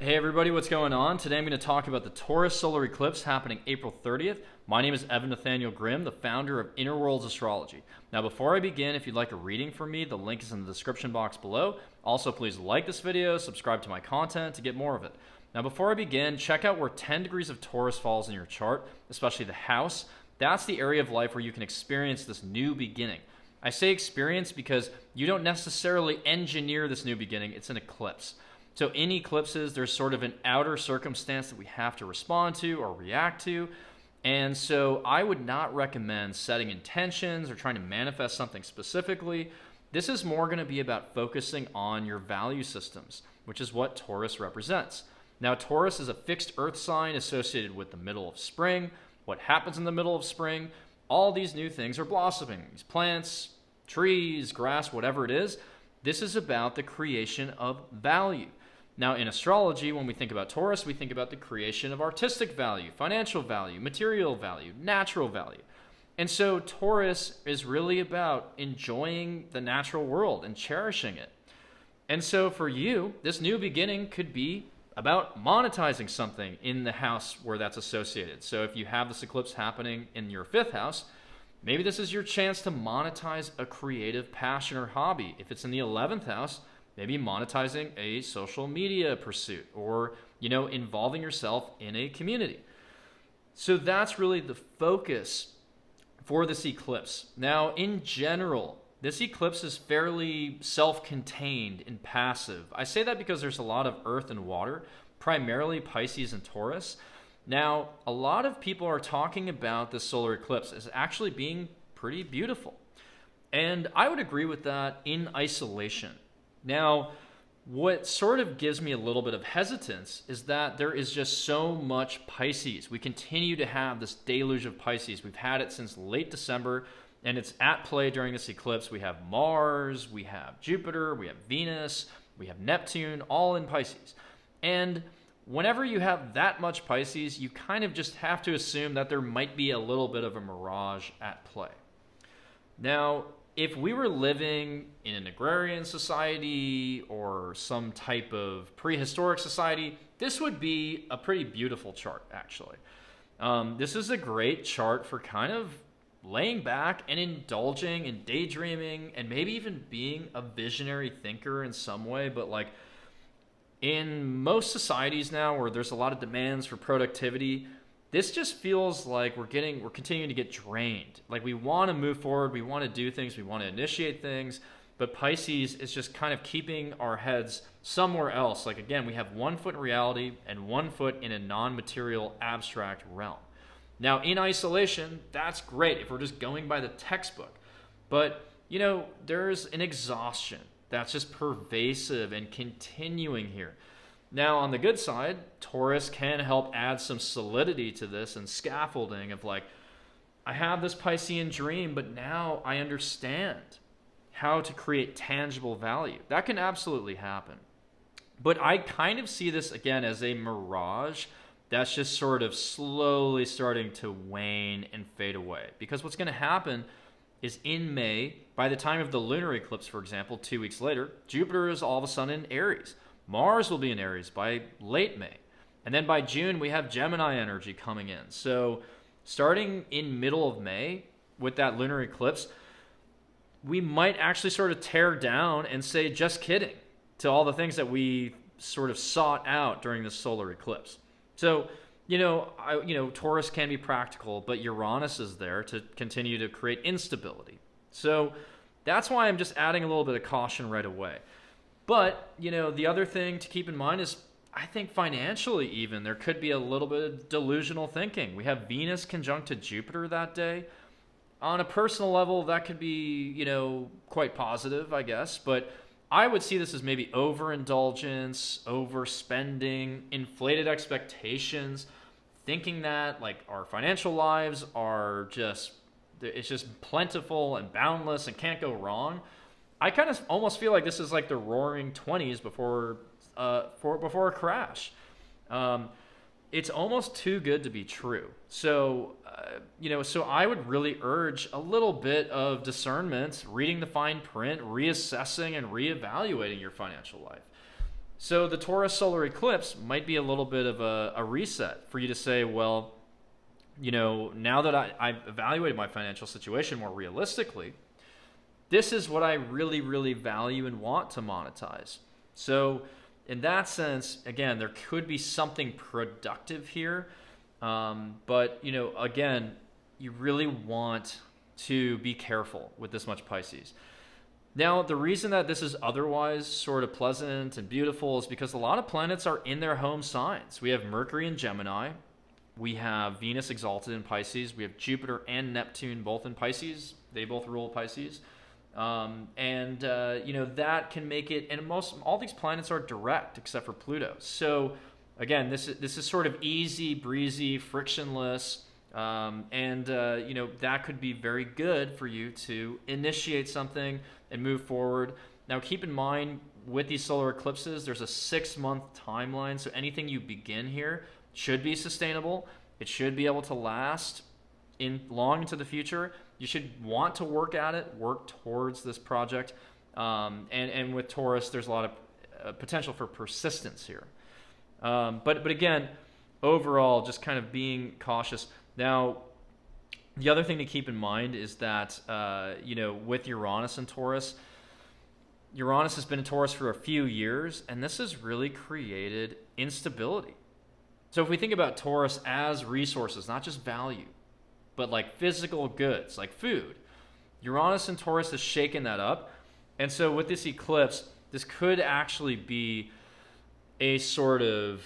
Hey everybody, what's going on? Today I'm going to talk about the Taurus solar eclipse happening April 30th. My name is Evan Nathaniel Grimm, the founder of Inner Worlds Astrology. Now before I begin, if you'd like a reading from me, the link is in the description box below. Also, please like this video, subscribe to my content to get more of it. Now before I begin, check out where 10 degrees of Taurus falls in your chart, especially the house. That's the area of life where you can experience this new beginning. I say experience because you don't necessarily engineer this new beginning, it's an eclipse. So in eclipses, there's sort of an outer circumstance that we have to respond to or react to. And so I would not recommend setting intentions or trying to manifest something specifically. This is more going to be about focusing on your value systems, which is what Taurus represents. Now, Taurus is a fixed earth sign associated with the middle of spring. What happens in the middle of spring? All these new things are blossoming. These plants, trees, grass, whatever it is. This is about the creation of value. Now, in astrology, when we think about Taurus, we think about the creation of artistic value, financial value, material value, natural value. And so Taurus is really about enjoying the natural world and cherishing it. And so for you, this new beginning could be about monetizing something in the house where that's associated. So if you have this eclipse happening in your fifth house, maybe this is your chance to monetize a creative passion or hobby. If it's in the 11th house, maybe monetizing a social media pursuit or, involving yourself in a community. So that's really the focus for this eclipse. Now, in general, this eclipse is fairly self-contained and passive. I say that because there's a lot of earth and water, primarily Pisces and Taurus. Now, a lot of people are talking about this solar eclipse as actually being pretty beautiful. And I would agree with that in isolation. Now, what sort of gives me a little bit of hesitance is that there is just so much Pisces. We continue to have this deluge of Pisces. We've had it since late December, and it's at play during this eclipse. We have Mars, we have Jupiter, we have Venus, we have Neptune, all in Pisces. And whenever you have that much Pisces, you kind of just have to assume that there might be a little bit of a mirage at play. Now, if we were living in an agrarian society or some type of prehistoric society, this would be a pretty beautiful chart, actually. This is a great chart for kind of laying back and indulging and daydreaming and maybe even being a visionary thinker in some way. But like in most societies now where there's a lot of demands for productivity, this just feels like we're continuing to get drained. Like we want to move forward, we want to do things, we want to initiate things, but Pisces is just kind of keeping our heads somewhere else. Like again, we have 1 foot in reality and 1 foot in a non-material abstract realm. Now in isolation, that's great if we're just going by the textbook. But, there's an exhaustion that's just pervasive and continuing here. Now, on the good side, Taurus can help add some solidity to this and scaffolding of like, I have this Piscean dream, but now I understand how to create tangible value. That can absolutely happen. But I kind of see this, again, as a mirage that's just sort of slowly starting to wane and fade away. Because what's going to happen is in May, by the time of the lunar eclipse, for example, 2 weeks later, Jupiter is all of a sudden in Aries. Mars will be in Aries by late May. And then by June, we have Gemini energy coming in. So starting in middle of May with that lunar eclipse, we might actually sort of tear down and say, just kidding, to all the things that we sort of sought out during this solar eclipse. So, Taurus can be practical, but Uranus is there to continue to create instability. So that's why I'm just adding a little bit of caution right away. But, the other thing to keep in mind is I think financially even there could be a little bit of delusional thinking. We have Venus conjunct to Jupiter that day. On a personal level, that could be, quite positive, I guess. But I would see this as maybe overindulgence, overspending, inflated expectations, thinking that like our financial lives are it's just plentiful and boundless and can't go wrong. I kind of almost feel like this is like the roaring 20s before a crash. It's almost too good to be true. So, so I would really urge a little bit of discernment, reading the fine print, reassessing and reevaluating your financial life. So the Taurus solar eclipse might be a little bit of a reset for you to say, well, now that I've evaluated my financial situation more realistically, this is what I really, really value and want to monetize. So in that sense, again, there could be something productive here. But, again, you really want to be careful with this much Pisces. Now, the reason that this is otherwise sort of pleasant and beautiful is because a lot of planets are in their home signs. We have Mercury in Gemini. We have Venus exalted in Pisces. We have Jupiter and Neptune both in Pisces. They both rule Pisces. That can make it, and all these planets are direct except for Pluto. So again, this is sort of easy breezy, frictionless, that could be very good for you to initiate something and move forward. Now keep in mind, with these solar eclipses, there's a 6-month timeline, so anything you begin here should be sustainable. It should be able to last long into the future. You should want to work at it, work towards this project. And with Taurus, there's a lot of potential for persistence here. But again, overall, just kind of being cautious. Now, the other thing to keep in mind is that, with Uranus and Taurus, Uranus has been in Taurus for a few years, and this has really created instability. So if we think about Taurus as resources, not just value, but like physical goods, like food, Uranus and Taurus has shaken that up. And so with this eclipse, this could actually be a sort of,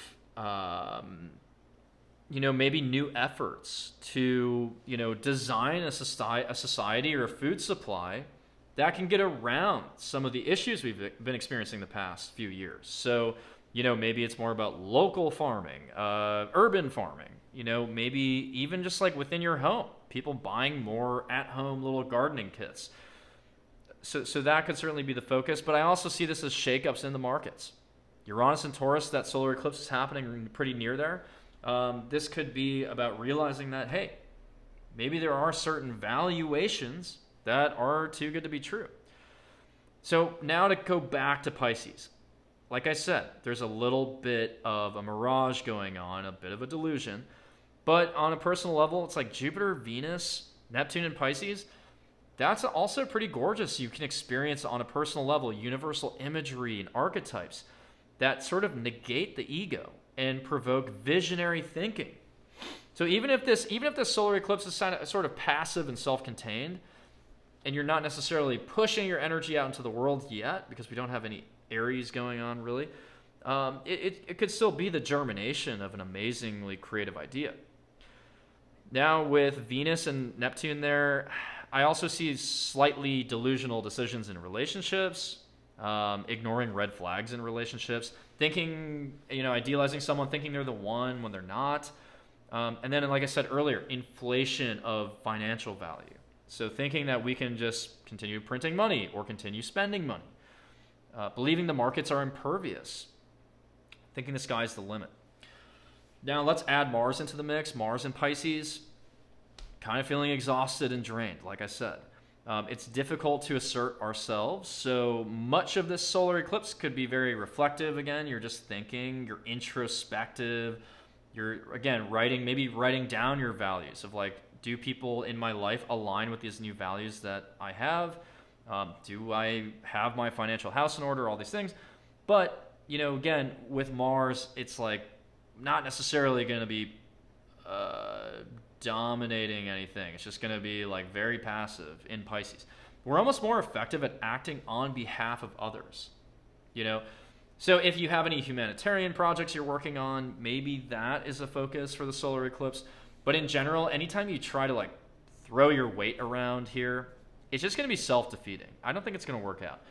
maybe new efforts to, design a society or a food supply that can get around some of the issues we've been experiencing the past few years. So, maybe it's more about local farming, urban farming, maybe even just like within your home, people buying more at-home little gardening kits. So that could certainly be the focus, but I also see this as shakeups in the markets. Uranus and Taurus, that solar eclipse is happening pretty near there. This could be about realizing that, hey, maybe there are certain valuations that are too good to be true. So now to go back to Pisces. Like I said, there's a little bit of a mirage going on, a bit of a delusion. But on a personal level, it's like Jupiter, Venus, Neptune, and Pisces. That's also pretty gorgeous. You can experience on a personal level universal imagery and archetypes that sort of negate the ego and provoke visionary thinking. So even if this solar eclipse is sort of passive and self-contained, and you're not necessarily pushing your energy out into the world yet, because we don't have any Aries going on really, it could still be the germination of an amazingly creative idea. Now with Venus and Neptune there, I also see slightly delusional decisions in relationships, ignoring red flags in relationships, thinking, idealizing someone, thinking they're the one when they're not. And then, like I said earlier, inflation of financial value. So thinking that we can just continue printing money or continue spending money. Believing the markets are impervious. Thinking the sky's the limit. Now let's add Mars into the mix. Mars in Pisces, kind of feeling exhausted and drained, like I said. It's difficult to assert ourselves, so much of this solar eclipse could be very reflective. Again, you're just thinking, you're introspective, you're, again, writing down your values of like, do people in my life align with these new values that I have? Do I have my financial house in order? All these things. But, again, with Mars, it's like not necessarily going to be dominating anything. It's just going to be like very passive in Pisces. We're almost more effective at acting on behalf of others, So if you have any humanitarian projects you're working on, maybe that is a focus for the solar eclipse. But in general, anytime you try to like throw your weight around here, it's just going to be self-defeating. I don't think it's going to work out.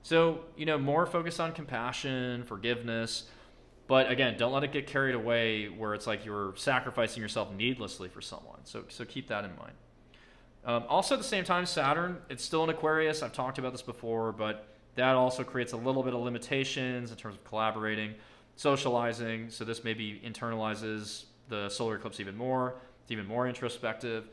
So, more focus on compassion, forgiveness. But again, don't let it get carried away where it's like you're sacrificing yourself needlessly for someone. So keep that in mind. Also, at the same time, Saturn, it's still in Aquarius. I've talked about this before, but that also creates a little bit of limitations in terms of collaborating, socializing. So this maybe internalizes the solar eclipse even more. It's even more introspective.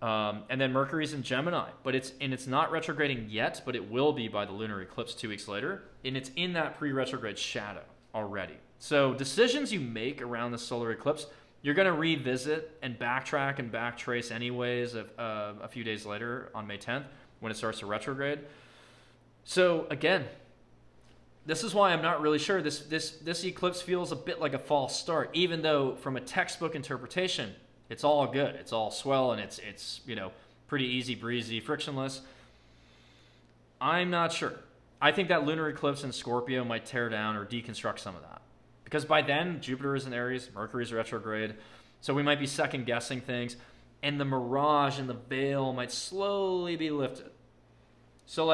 And then Mercury's in Gemini, but it's not retrograding yet, but it will be by the lunar eclipse 2 weeks later, and it's in that pre-retrograde shadow already. So decisions you make around the solar eclipse, you're going to revisit and backtrack and backtrace anyways a few days later on May 10th when it starts to retrograde. So again, this is why I'm not really sure. This eclipse feels a bit like a false start, even though from a textbook interpretation, it's all good. It's all swell and it's pretty easy breezy, frictionless. I'm not sure. I think that lunar eclipse in Scorpio might tear down or deconstruct some of that. Because by then, Jupiter is in Aries, Mercury is retrograde, so we might be second guessing things, and the mirage and the veil might slowly be lifted. So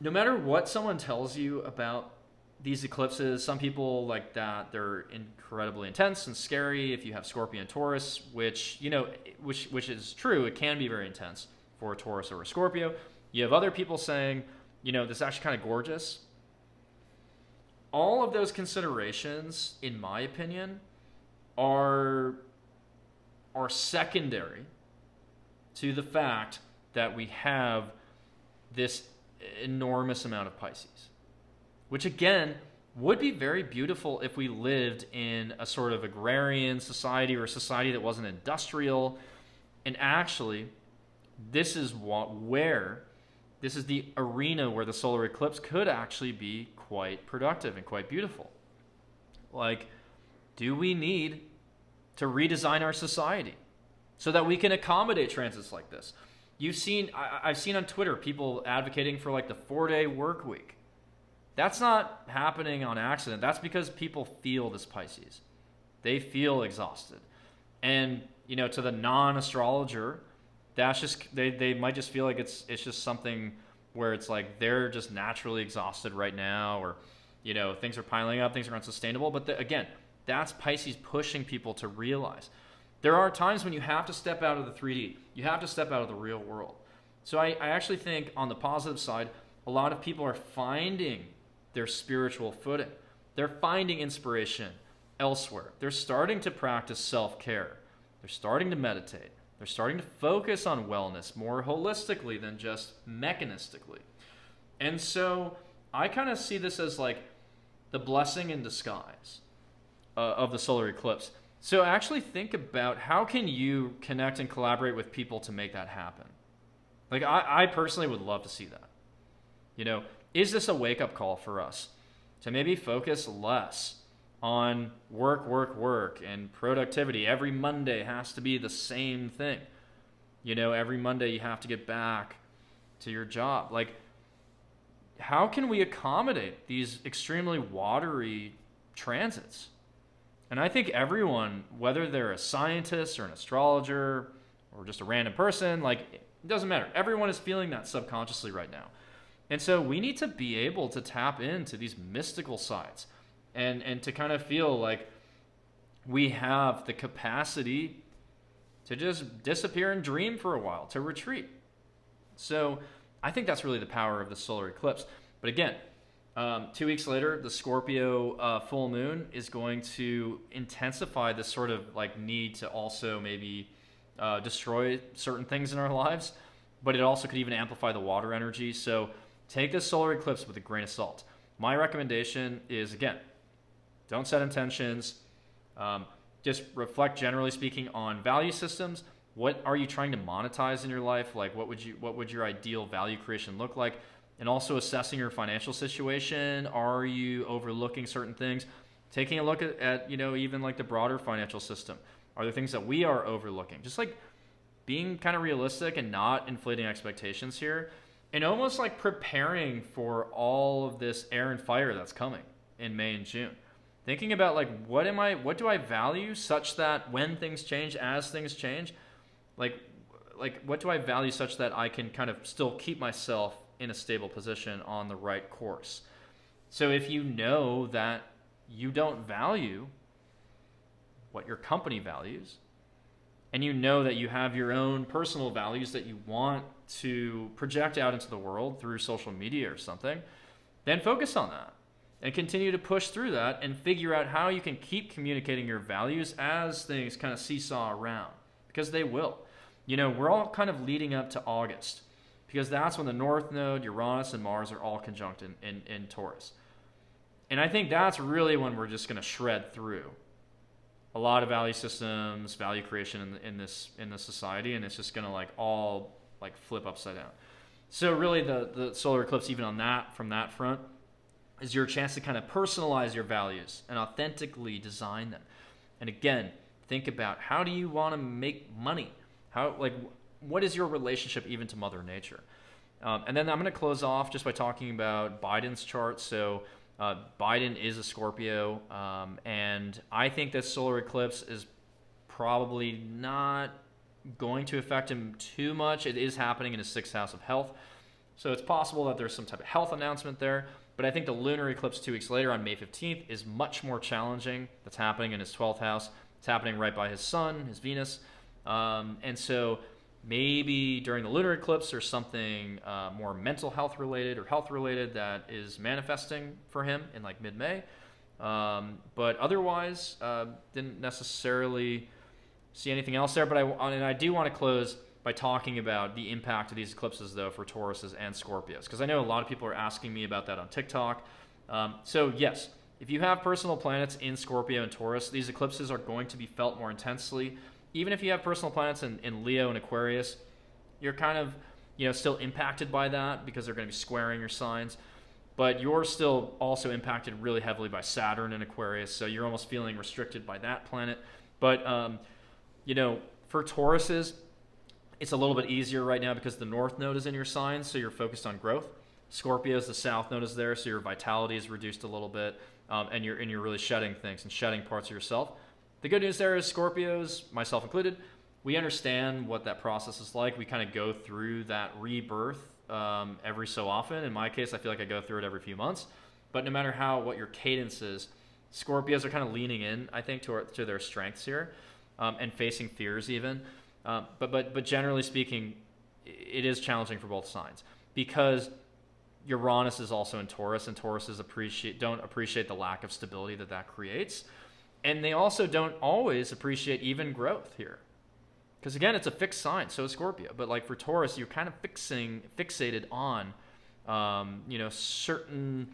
no matter what someone tells you about these eclipses, some people like that they're incredibly intense and scary if you have Scorpio and Taurus, which is true. It can be very intense for a Taurus or a Scorpio. You have other people saying, this is actually kind of gorgeous. All of those considerations, in my opinion, are secondary to the fact that we have this enormous amount of Pisces, which again would be very beautiful if we lived in a sort of agrarian society or a society that wasn't industrial. And actually, this is the arena where the solar eclipse could actually be quite productive and quite beautiful. Do we need to redesign our society so that we can accommodate transits like this? I've seen on Twitter people advocating for the 4-day work week. That's not happening on accident. That's because people feel this Pisces. They feel exhausted. And, to the non-astrologer, that's just, they might just feel like it's just something where it's they're just naturally exhausted right now, or, things are piling up, things are unsustainable. But again, that's Pisces pushing people to realize there are times when you have to step out of the 3D. You have to step out of the real world. So I actually think on the positive side, a lot of people are finding their spiritual footing. They're finding inspiration elsewhere. They're starting to practice self-care. They're starting to meditate. They're starting to focus on wellness more holistically than just mechanistically. And so I kind of see this as the blessing in disguise of the solar eclipse. So actually think about how can you connect and collaborate with people to make that happen. I personally would love to see that. Is this a wake-up call for us to maybe focus less on work, and productivity? Every Monday has to be the same thing. Every Monday you have to get back to your job. How can we accommodate these extremely watery transits? And I think everyone, whether they're a scientist or an astrologer or just a random person, it doesn't matter. Everyone is feeling that subconsciously right now. And so we need to be able to tap into these mystical sides and to kind of feel like we have the capacity to just disappear and dream for a while, to retreat. So I think that's really the power of the solar eclipse. But again, 2 weeks later, the Scorpio full moon is going to intensify this sort of need to also maybe destroy certain things in our lives, but it also could even amplify the water energy. So take this solar eclipse with a grain of salt. My recommendation is, again, don't set intentions. Just reflect, generally speaking, on value systems. What are you trying to monetize in your life? What would your ideal value creation look like? And also assessing your financial situation. Are you overlooking certain things? Taking a look at even the broader financial system. Are there things that we are overlooking? Just being kind of realistic and not inflating expectations here. And almost preparing for all of this air and fire that's coming in May and June. Thinking about what do I value such that when things change, as things change, what do I value such that I can kind of still keep myself in a stable position on the right course. So if you know that you don't value what your company values, and you know that you have your own personal values that you want to project out into the world through social media or something, then focus on that and continue to push through that and figure out how you can keep communicating your values as things kind of seesaw around, because they will. we're all kind of leading up to August, because that's when the North Node, Uranus, and Mars are all conjunct in Taurus. And I think that's really when we're just going to shred through a lot of value systems, value creation in this society, and it's just going to all flip upside down. So really, the solar eclipse, even from that front, is your chance to kind of personalize your values and authentically design them. And again, think about, how do you want to make money? What is your relationship even to Mother Nature? And then I'm going to close off just by talking about Biden's chart. So Biden is a Scorpio, and I think this solar eclipse is probably not going to affect him too much. It is happening in his 6th house of health, so it's possible that there's some type of health announcement there. But I think the lunar eclipse 2 weeks later on May 15th is much more challenging. That's happening in his 12th house. It's happening right by his sun, his Venus. And so maybe during the lunar eclipse there's something more mental health related or health related that is manifesting for him in mid-May. But otherwise, didn't necessarily see anything else there. But I do want to close by talking about the impact of these eclipses, though, for Tauruses and Scorpios, because I know a lot of people are asking me about that on TikTok. So yes, if you have personal planets in Scorpio and Taurus, these eclipses are going to be felt more intensely. Even if you have personal planets in Leo and Aquarius, you're kind of still impacted by that because they're going to be squaring your signs. But you're still also impacted really heavily by Saturn in Aquarius, so you're almost feeling restricted by that planet. But for Tauruses, it's a little bit easier right now because the North Node is in your sign, so you're focused on growth. Scorpios, the South Node is there, so your vitality is reduced a little bit, and you're really shedding things and shedding parts of yourself. The good news there is Scorpios, myself included, we understand what that process is like. We kind of go through that rebirth every so often. In my case, I feel like I go through it every few months. But no matter what your cadence is, Scorpios are kind of leaning in, I think, to their strengths here, and facing fears even. But generally speaking, it is challenging for both signs because Uranus is also in Taurus, and Tauruses don't appreciate the lack of stability that creates. And they also don't always appreciate even growth here. Because again, it's a fixed sign, so is Scorpio. But for Taurus, you're kind of fixated on certain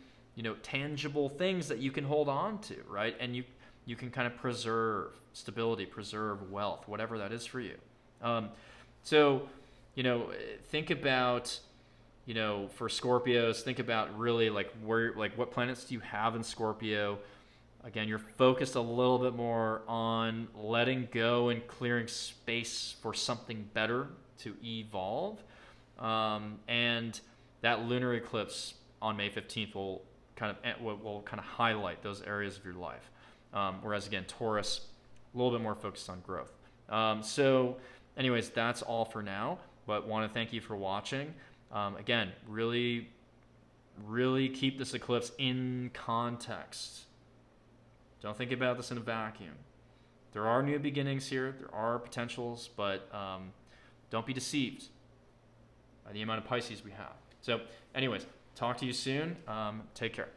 tangible things that you can hold on to, right? And you can kind of preserve stability, preserve wealth, whatever that is for you. So think about, for Scorpios, think about really what planets do you have in Scorpio? Again, you're focused a little bit more on letting go and clearing space for something better to evolve. And that lunar eclipse on May 15th will kind of highlight those areas of your life. Whereas again, Taurus, a little bit more focused on growth. So anyways, that's all for now, but want to thank you for watching. Again, really, really keep this eclipse in context. Don't think about this in a vacuum. There are new beginnings here. There are potentials, but don't be deceived by the amount of Pisces we have. So anyways, talk to you soon. Take care.